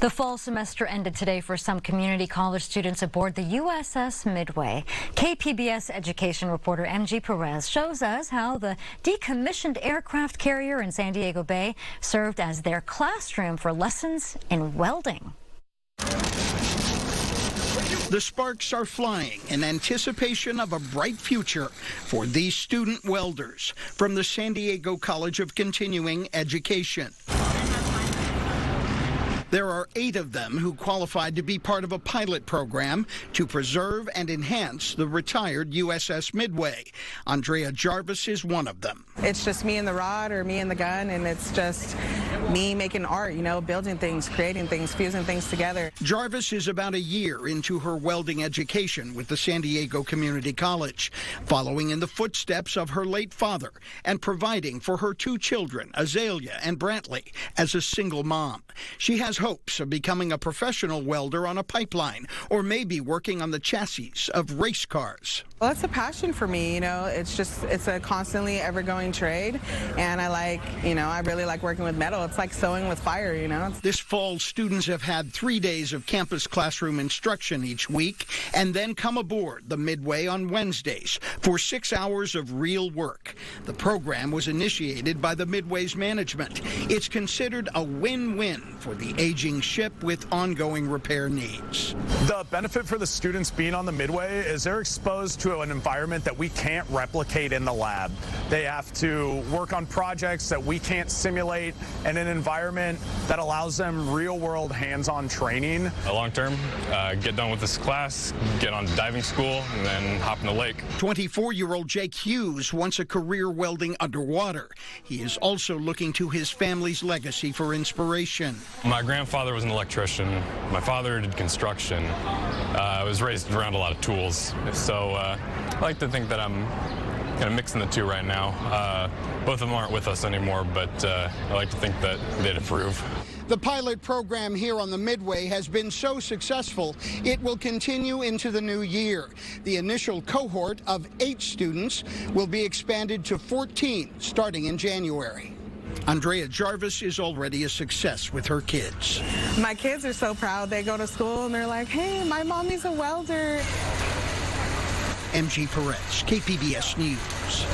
The fall semester ended today for some community college students aboard the USS Midway. KPBS education reporter MG Perez shows us how the decommissioned aircraft carrier in San Diego Bay served as their classroom for lessons in welding. The sparks are flying in anticipation of a bright future for these student welders from the San Diego College of Continuing Education. There are 8 of them who qualified to be part of a pilot program to preserve and enhance the retired USS Midway. Andrea Jarvis is one of them. It's just me and the rod or me and the gun, and it's just me making art, building things, creating things, fusing things together. Jarvis is about a year into her welding education with the San Diego Community College, following in the footsteps of her late father and providing for her 2 children, Azalea and Brantley, as a single mom. She has hopes of becoming a professional welder on a pipeline or maybe working on the chassis of race cars. Well, it's a passion for me, it's a constantly ever-going trade, and I really like working with metal. It's like sewing with fire, This fall, students have had 3 days of campus classroom instruction each week and then come aboard the Midway on Wednesdays for 6 hours of real work. The program was initiated by the Midway's management. It's considered a win-win for the aging ship with ongoing repair needs. The benefit for the students being on the Midway is they're exposed to an environment that we can't replicate in the lab. They have to work on projects that we can't simulate in an environment that allows them real-world hands-on training. Long term, get done with this class, get on to diving school, and then hop in the lake. 24-year-old Jake Hughes wants a career welding underwater. He is also looking to his family's legacy for inspiration. My grandfather was an electrician. My father did construction. I was raised around a lot of tools, so I like to think that I'm kind of mixing the two right now. Both of them aren't with us anymore, but I like to think that they'd approve. The pilot program here on the Midway has been so successful, it will continue into the new year. The initial cohort of 8 students will be expanded to 14 starting in January. Andrea Jarvis is already a success with her kids. My kids are so proud. They go to school and they're like, hey, my mommy's a welder. MG Perez, KPBS News.